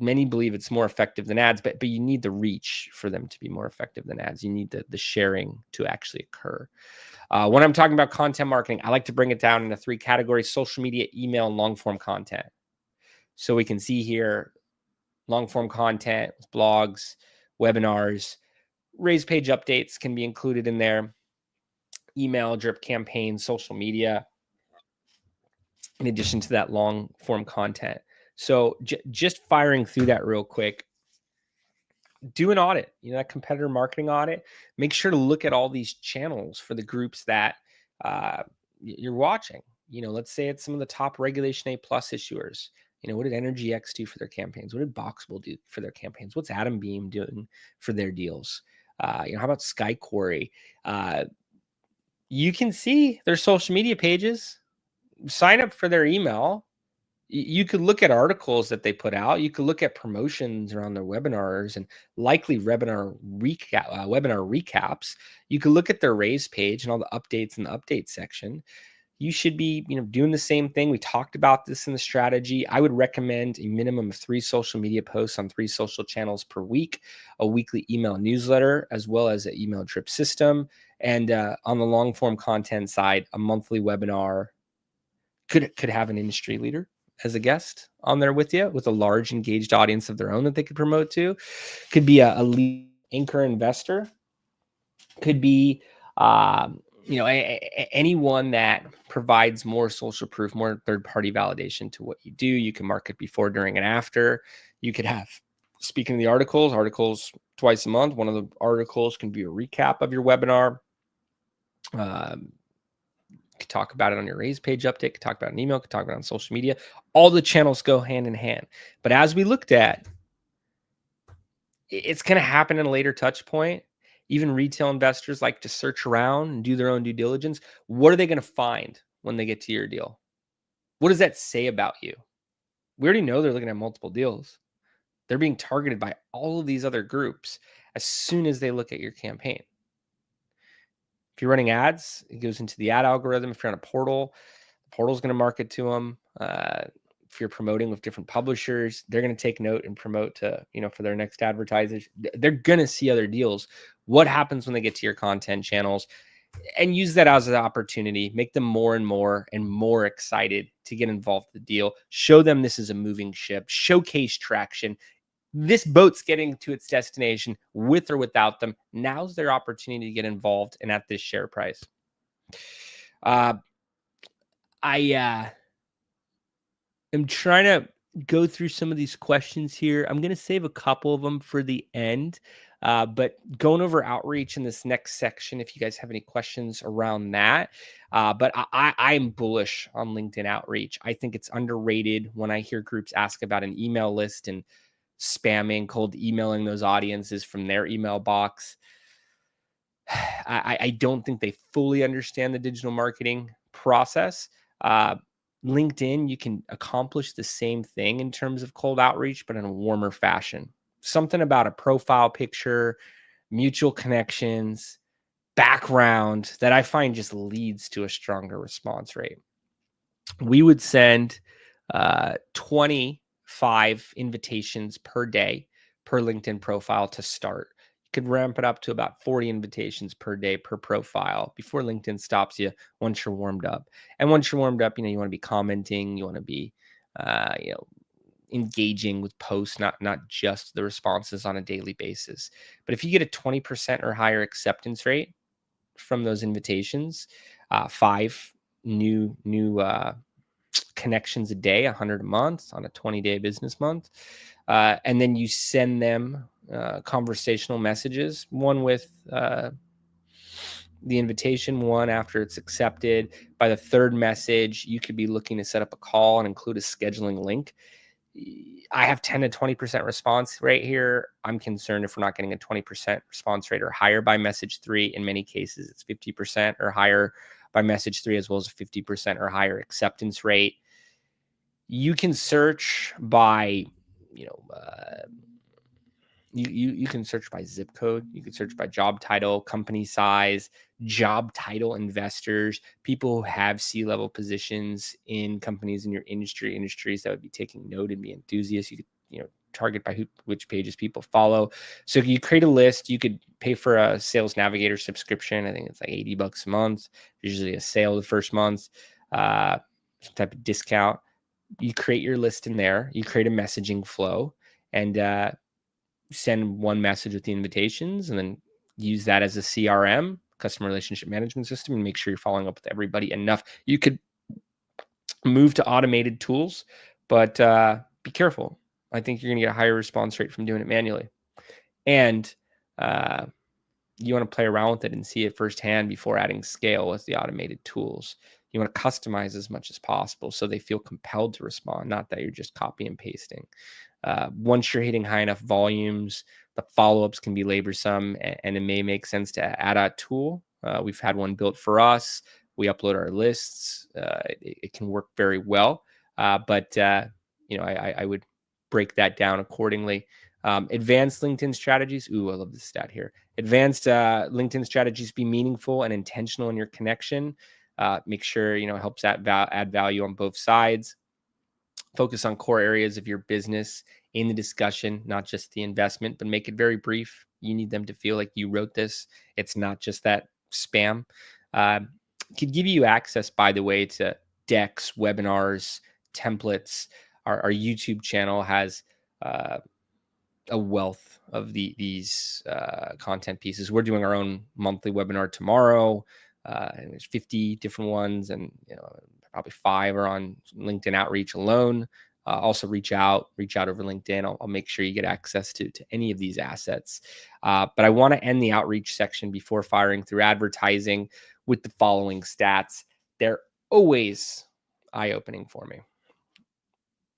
many believe it's more effective than ads, but you need the reach for them to be more effective than ads. You need the sharing to actually occur. When I'm talking about content marketing, I like to bring it down into 3 categories: social media, email, and long form content. So we can see here long form content, blogs, webinars, raise page updates can be included in there, email, drip campaigns, social media, in addition to that long form content. So just firing through that real quick, do an audit, that competitor marketing audit. Make sure to look at all these channels for the groups that you're watching. Let's say it's some of the top Regulation A+ issuers. What did EnergyX do for their campaigns? What did Boxable do for their campaigns? What's Adam Beam doing for their deals? How about Sky Quarry? You can see their social media pages. Sign up for their email You could look at articles that they put out. You could look at promotions around their webinars and likely webinar recaps. You could look at their raise page and all the updates in the update section. You should be, doing the same thing. We talked about this in the strategy. I would recommend a minimum of 3 social media posts on 3 social channels per week, a weekly email newsletter, as well as an email drip system. And on the long form content side, a monthly webinar could have an industry leader as a guest on there with you, with a large engaged audience of their own that they could promote to. Could be a lead anchor investor. Could be, anyone that provides more social proof, more third-party validation to what you do. You can market before, during, and after. You could have, speaking of the articles twice a month. One of the articles can be a recap of your webinar. Could talk about it on your raise page update, could talk about an email, could talk about it on social media. All the channels go hand in hand. But as we looked at, it's going to happen in a later touch point. Even retail investors like to search around and do their own due diligence. What are they going to find when they get to your deal? What does that say about you? We already know they're looking at multiple deals. They're being targeted by all of these other groups as soon as they look at your campaign. If you're running ads, it goes into the ad algorithm. If you're on a portal, the portal's going to market to them. If you're promoting with different publishers, they're going to take note and promote to, for their next advertisers. They're going to see other deals. What happens when they get to your content channels? And use that as an opportunity. Make them more and more excited to get involved in the deal. Show them this is a moving ship. Showcase traction. This boat's getting to its destination with or without them. Now's their opportunity to get involved and at this share price. I am trying to go through some of these questions here. I'm going to save a couple of them for the end, but going over outreach in this next section, if you guys have any questions around that. But I am bullish on LinkedIn outreach. I think it's underrated when I hear groups ask about an email list and spamming, cold emailing those audiences from their email box. I don't think they fully understand the digital marketing process. LinkedIn, you can accomplish the same thing in terms of cold outreach, but in a warmer fashion. Something about a profile picture, mutual connections, background that I find just leads to a stronger response rate. We would send 25 invitations per day per LinkedIn profile to start. You could ramp it up to about 40 invitations per day per profile before LinkedIn stops you once you're warmed up. And once you're warmed up, you want to be commenting, you want to be, engaging with posts, not just the responses on a daily basis. But if you get a 20% or higher acceptance rate from those invitations, 5 new connections a day, 100 a month on a 20-day business month. And then you send them conversational messages, one with the invitation, one after it's accepted. By the third message, you could be looking to set up a call and include a scheduling link. I have 10 to 20% response rate here. I'm concerned if we're not getting a 20% response rate or higher by message 3. In many cases, it's 50% or higher by message 3, as well as a 50% or higher acceptance rate. You can search by, you can search by zip code. You can search by job title, company size, job title investors, people who have C-level positions in companies in your industries that would be taking note and be enthusiasts. You could, target by which pages people follow. So if you create a list, you could pay for a Sales Navigator subscription. I think it's like $80 a month. Usually a sale the first month, some type of discount. You create your list in there. You create a messaging flow and send one message with the invitations, and then use that as a CRM, customer relationship management system, and make sure you're following up with everybody enough. You could move to automated tools, but be careful. I think you're going to get a higher response rate from doing it manually. And you want to play around with it and see it firsthand before adding scale with the automated tools. You want to customize as much as possible so they feel compelled to respond, not that you're just copy and pasting. Once you're hitting high enough volumes, the follow-ups can be laborsome, and it may make sense to add a tool. We've had one built for us. We upload our lists. It can work very well. But I would break that down accordingly. Advanced LinkedIn strategies. Ooh, I love this stat here. Advanced LinkedIn strategies be meaningful and intentional in your connection. Make sure, it helps add value on both sides. Focus on core areas of your business in the discussion, not just the investment, but make it very brief. You need them to feel like you wrote this. It's not just that spam. Could give you access, by the way, to decks, webinars, templates. Our YouTube channel has a wealth of these content pieces. We're doing our own monthly webinar tomorrow. And there's 50 different ones, and probably 5 are on LinkedIn outreach alone. Also reach out over LinkedIn. I'll make sure you get access to any of these assets. But I want to end the outreach section before firing through advertising with the following stats. They're always eye-opening for me.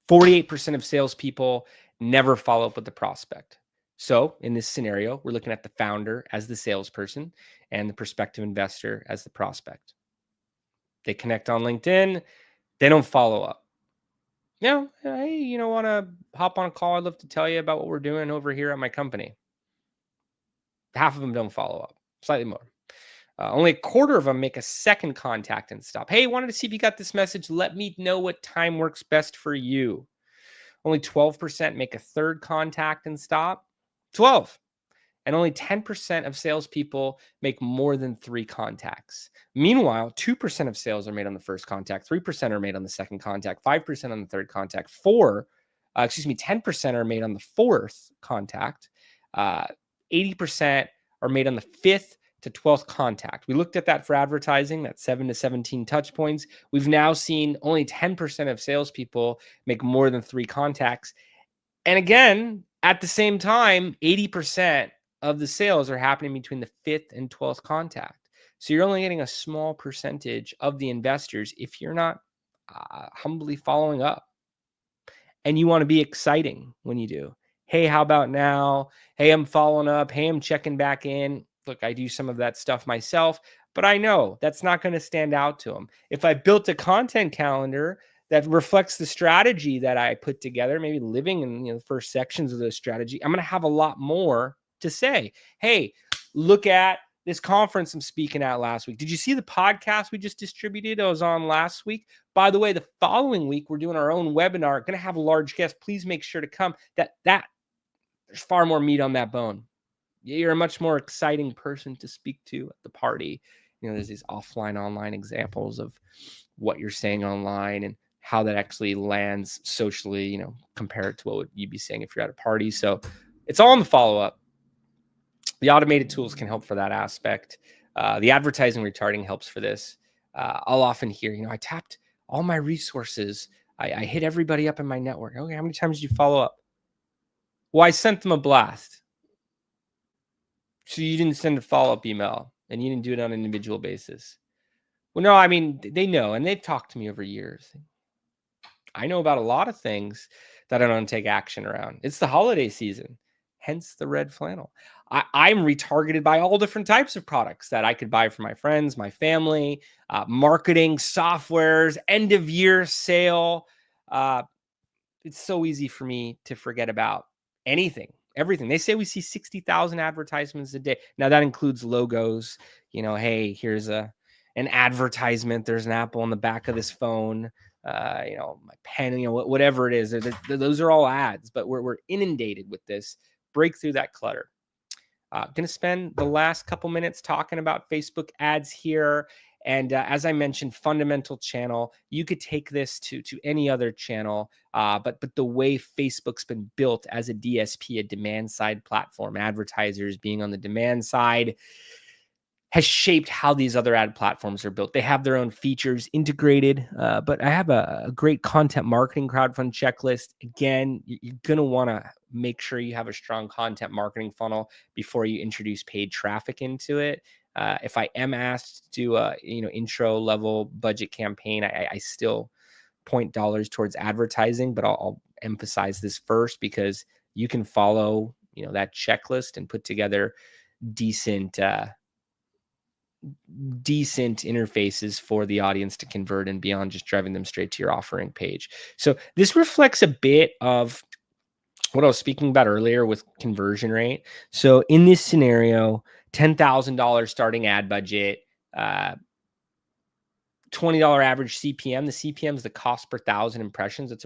48% of salespeople never follow up with the prospect. So in this scenario, we're looking at the founder as the salesperson and the prospective investor as the prospect. They connect on LinkedIn. They don't follow up. Hey, want to hop on a call? I'd love to tell you about what we're doing over here at my company. Half of them don't follow up, slightly more. Only a quarter of them make a second contact and stop. Hey, wanted to see if you got this message. Let me know what time works best for you. Only 12% make a third contact and stop. 12. And only 10% of salespeople make more than 3 contacts. Meanwhile, 2% of sales are made on the first contact, 3% are made on the second contact, 5% on the third contact, 10% are made on the fourth contact, 80% are made on the 5th to 12th contact. We looked at that for advertising, that 7 to 17 touch points. We've now seen only 10% of salespeople make more than 3 contacts. And again, at the same time, 80% of the sales are happening between the 5th and 12th contact. So you're only getting a small percentage of the investors if you're not humbly following up. And you want to be exciting when you do. Hey, how about now? Hey, I'm following up. Hey, I'm checking back in. Look, I do some of that stuff myself, but I know that's not going to stand out to them. If I built a content calendar that reflects the strategy that I put together, maybe living in the first sections of the strategy, I'm going to have a lot more to say. Hey, look at this conference I'm speaking at last week. Did you see the podcast we just distributed? I was on last week. By the way, the following week, we're doing our own webinar. Going to have a large guest. Please make sure to come. There's far more meat on that bone. You're a much more exciting person to speak to at the party. There's these offline, online examples of what you're saying online and how that actually lands socially, compared to what you'd be saying if you're at a party. So it's all in the follow-up. The automated tools can help for that aspect. The advertising retargeting helps for this. I'll often hear, I tapped all my resources. I hit everybody up in my network. Okay, how many times did you follow up? Well, I sent them a blast. So you didn't send a follow-up email and you didn't do it on an individual basis. Well, no, I mean, they know, and they've talked to me over years. I know about a lot of things that I don't take action around. It's the holiday season, hence the red flannel. I'm retargeted by all different types of products that I could buy for my friends, my family, marketing, softwares, end of year sale. It's so easy for me to forget about everything. They say we see 60,000 advertisements a day. Now that includes logos. Hey, here's an advertisement. There's an apple on the back of this phone. My pen. Whatever it is. Those are all ads. But we're inundated with this. Break through that clutter. Going to spend the last couple minutes talking about Facebook ads here. And as I mentioned, fundamental channel, you could take this to any other channel, but the way Facebook's been built as a DSP, a demand side platform, advertisers being on the demand side, has shaped how these other ad platforms are built. They have their own features integrated, but I have a great content marketing crowdfund checklist. Again, you're going to want to make sure you have a strong content marketing funnel before you introduce paid traffic into it. If I am asked to do a intro level budget campaign, I still point dollars towards advertising, but I'll emphasize this first because you can follow that checklist and put together decent decent interfaces for the audience to convert and beyond just driving them straight to your offering page. So this reflects a bit of what I was speaking about earlier with conversion rate. So in this scenario, $10,000 starting ad budget, $20 average CPM. The CPM is the cost per thousand impressions. If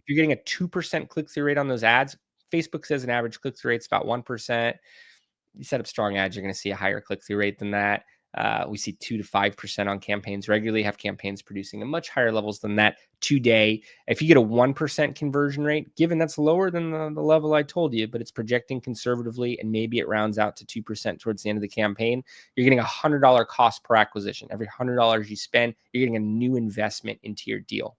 you're getting a 2% click-through rate on those ads, Facebook says an average click-through rate is about 1%. You set up strong ads, you're going to see a higher click-through rate than that. We see 2 to 5% on campaigns regularly, have campaigns producing at much higher levels than that today. If you get a 1% conversion rate, given that's lower than the level I told you, but it's projecting conservatively and maybe it rounds out to 2% towards the end of the campaign, you're getting a $100 cost per acquisition. Every $100 you spend, you're getting a new investment into your deal.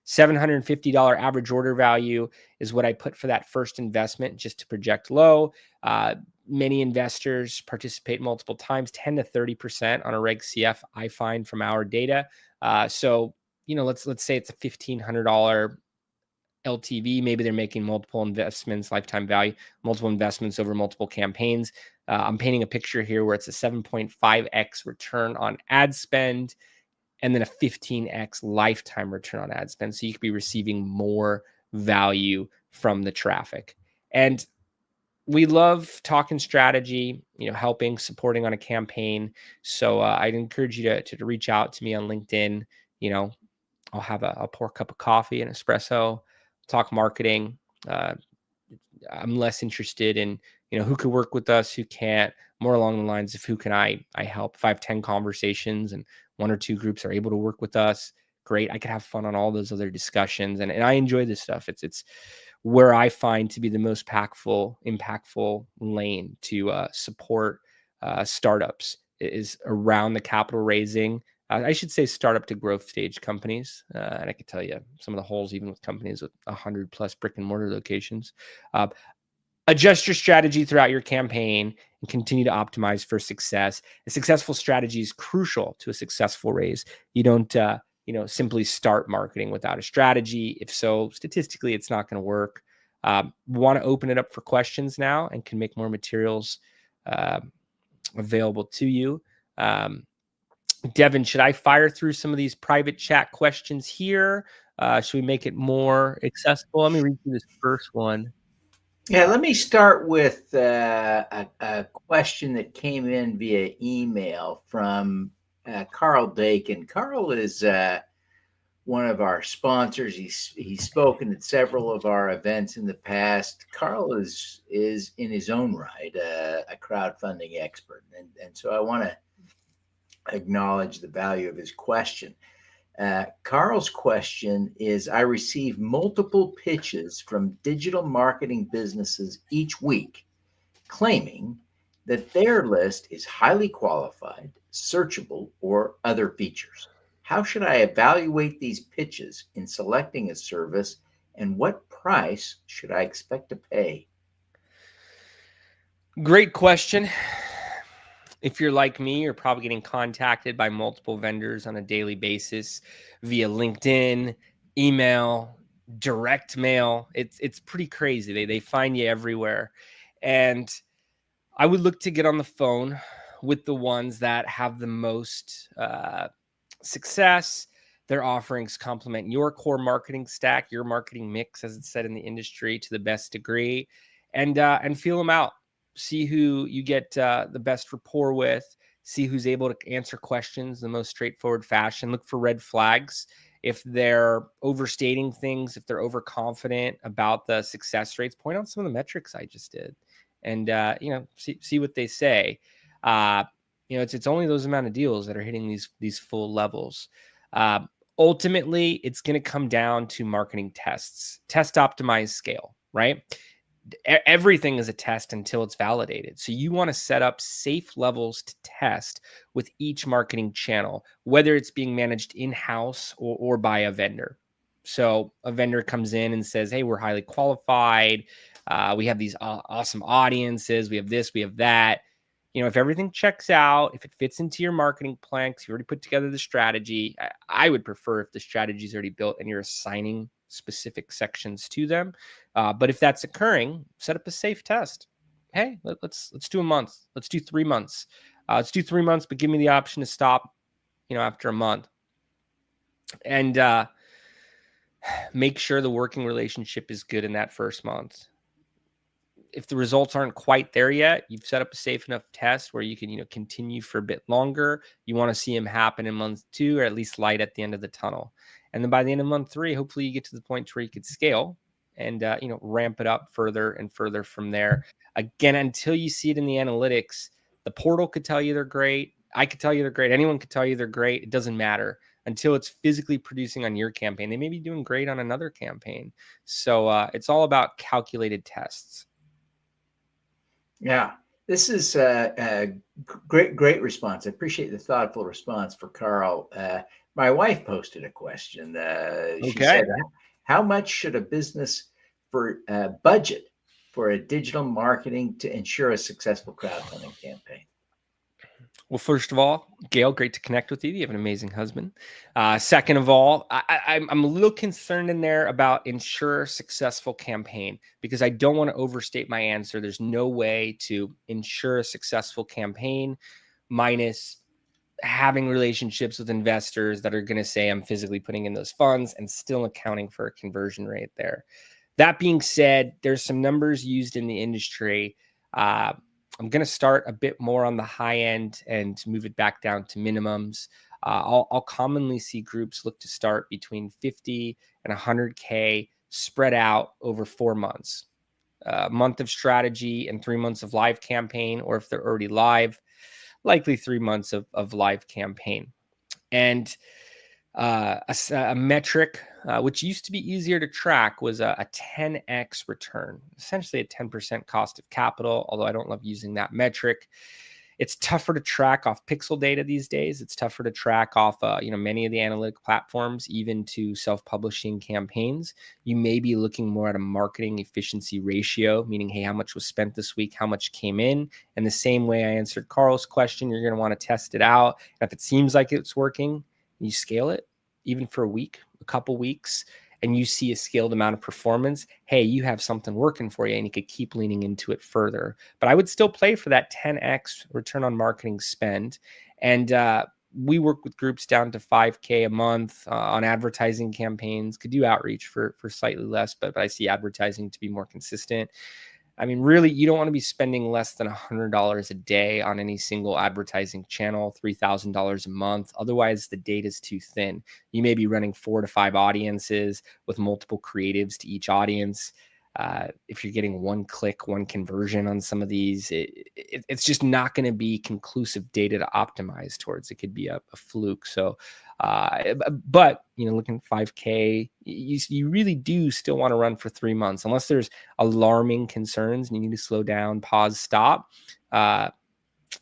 $750 average order value is what I put for that first investment, just to project low. Many investors participate multiple times, 10 to 30% on a Reg CF, I find from our data. So, let's say it's a $1,500 LTV. Maybe they're making multiple investments, lifetime value, multiple investments over multiple campaigns. I'm painting a picture here where it's a 7.5x return on ad spend, and then a 15x lifetime return on ad spend. So you could be receiving more value from the traffic. And we love talking strategy, helping, supporting on a campaign. So I'd encourage you to reach out to me on LinkedIn. I'll pour a cup of coffee and espresso, talk marketing. I'm less interested in, who could work with us, who can't, more along the lines of who can I help. If I have 10 conversations and 1 or 2 groups are able to work with us, great. I could have fun on all those other discussions. And I enjoy this stuff. It's where I find to be the most impactful lane to support startups is around the capital raising. I should say startup to growth stage companies. And I can tell you some of the holes, even with companies with 100+ brick and mortar locations. Adjust your strategy throughout your campaign and continue to optimize for success. A successful strategy is crucial to a successful raise. You don't, simply start marketing without a strategy. If so, statistically, it's not going to work. Want to open it up for questions now and can make more materials available to you. Devin, should I fire through some of these private chat questions here? Should we make it more accessible? Let me read through this first one. Yeah, let me start with a question that came in via email from Carl Dakin. Carl is one of our sponsors. He's spoken at several of our events in the past. Carl is in his own right a crowdfunding expert, and so I want to acknowledge the value of his question. Carl's question is, I receive multiple pitches from digital marketing businesses each week claiming that their list is highly qualified, searchable, or other features. How should I evaluate these pitches in selecting a service, and what price should I expect to pay? Great question. If you're like me, you're probably getting contacted by multiple vendors on a daily basis via LinkedIn, email, direct mail. It's pretty crazy. They find you everywhere. And I would look to get on the phone with the ones that have the most success. Their offerings complement your core marketing stack, your marketing mix, as it's said in the industry, to the best degree, and feel them out. See who you get the best rapport with, see who's able to answer questions in the most straightforward fashion. Look for red flags. If they're overstating things, if they're overconfident about the success rates, point out some of the metrics I just did and, see what they say. It's only those amount of deals that are hitting these full levels. Ultimately, it's going to come down to marketing tests, test, optimize, scale, right? Everything is a test until it's validated. So you want to set up safe levels to test with each marketing channel, whether it's being managed in-house or by a vendor. So a vendor comes in and says, hey, we're highly qualified. We have these awesome audiences. We have this, we have that. If everything checks out, if it fits into your marketing plan, because you already put together the strategy, I would prefer if the strategy is already built and you're assigning specific sections to them. But if that's occurring, set up a safe test. Hey, let's do a month. Let's do 3 months. Let's do 3 months, but give me the option to stop, after a month. And make sure the working relationship is good in that first month. If the results aren't quite there yet, you've set up a safe enough test where you can, continue for a bit longer. You want to see them happen in month 2, or at least light at the end of the tunnel. And then by the end of month 3, hopefully you get to the point where you could scale and, ramp it up further and further from there. Again, until you see it in the analytics, the portal could tell you they're great. I could tell you they're great. Anyone could tell you they're great. It doesn't matter until it's physically producing on your campaign. They may be doing great on another campaign. So it's all about calculated tests. Yeah, this is a great response. I appreciate the thoughtful response for Carl. My wife posted a question. She said, how much should a business budget for a digital marketing to ensure a successful crowdfunding campaign? Well, first of all, Gail, great to connect with you. You have an amazing husband. Second of all, I'm a little concerned in there about ensure successful campaign, because I don't want to overstate my answer. There's no way to ensure a successful campaign minus having relationships with investors that are going to say I'm physically putting in those funds and still accounting for a conversion rate there. That being said, there's some numbers used in the industry. I'm going to start a bit more on the high end and move it back down to minimums. I'll commonly see groups look to start between 50 and 100K spread out over 4 months. A month of strategy and 3 months of live campaign, or if they're already live, likely 3 months of live campaign. And a metric which used to be easier to track was a 10x return, essentially a 10% cost of capital, although I don't love using that metric. It's tougher to track off pixel data these days. It's tougher to track off many of the analytic platforms, even to self-publishing campaigns. You may be looking more at a marketing efficiency ratio, meaning, hey, how much was spent this week? How much came in? And the same way I answered Carl's question, you're going to want to test it out. And if it seems like it's working, you scale it, even for a week, a couple weeks, and you see a scaled amount of performance, hey, you have something working for you, and you could keep leaning into it further. But I would still play for that 10x return on marketing spend. And we work with groups down to 5K a month on advertising campaigns, could do outreach for slightly less, but I see advertising to be more consistent. I mean, really, you don't want to be spending less than $100 a day on any single advertising channel, $3,000 a month. Otherwise, the data is too thin. You may be running 4 to 5 audiences with multiple creatives to each audience. If you're getting 1 click, 1 conversion on some of these, it's just not going to be conclusive data to optimize towards. It could be a fluke. So, but looking at 5K, you really do still want to run for 3 months, unless there's alarming concerns and you need to slow down, pause, stop.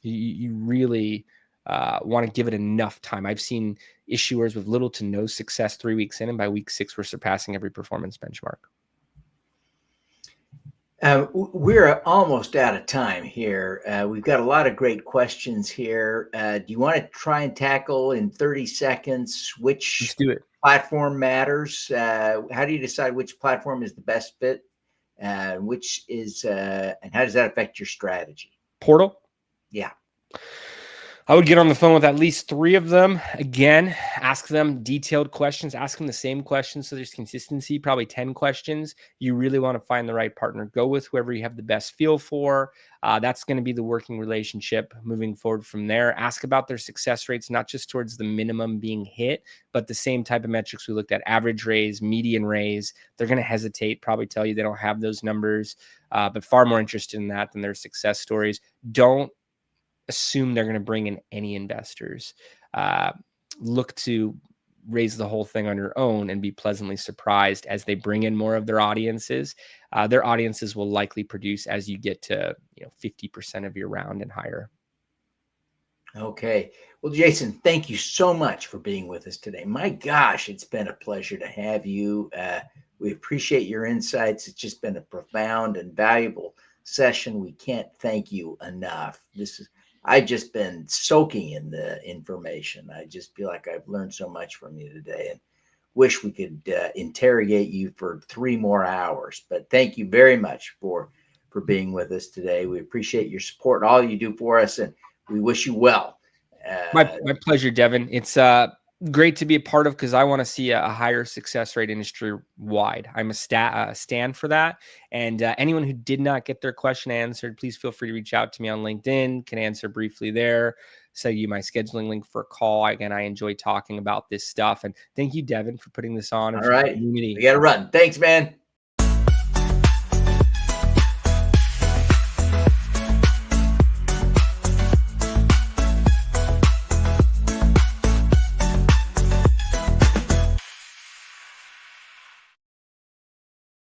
You really want to give it enough time. I've seen issuers with little to no success 3 weeks in, and by week 6, we're surpassing every performance benchmark. We're almost out of time here. We've got a lot of great questions here. Do you want to try and tackle in 30 seconds which Let's do it. platform matters? How do you decide which platform is the best fit? And how does that affect your strategy? Portal? Yeah. I would get on the phone with at least 3 of them. Again, ask them detailed questions. Ask them the same questions so there's consistency, probably 10 questions. You really want to find the right partner. Go with whoever you have the best feel for. That's going to be the working relationship moving forward from there. Ask about their success rates, not just towards the minimum being hit, but the same type of metrics we looked at: average raise, median raise. They're going to hesitate, probably tell you they don't have those numbers, but far more interested in that than their success stories. Don't assume they're going to bring in any investors. Look to raise the whole thing on your own and be pleasantly surprised as they bring in more of their audiences. Their audiences will likely produce as you get to 50% of your round and higher. Okay. Well, Jason, thank you so much for being with us today. My gosh, it's been a pleasure to have you. We appreciate your insights. It's just been a profound and valuable session. We can't thank you enough. I've just been soaking in the information. I just feel like I've learned so much from you today, and wish we could interrogate you for 3 more hours. But thank you very much for being with us today. We appreciate your support and all you do for us, and we wish you well. My pleasure, Devin. It's great to be a part of, because I want to see a higher success rate industry wide. I'm a stand for that. And anyone who did not get their question answered, please feel free to reach out to me on LinkedIn. Can answer briefly there. Send you my scheduling link for a call. Again, I enjoy talking about this stuff. And thank you, Devin, for putting this on. And All right. community. We got to run. Thanks, man.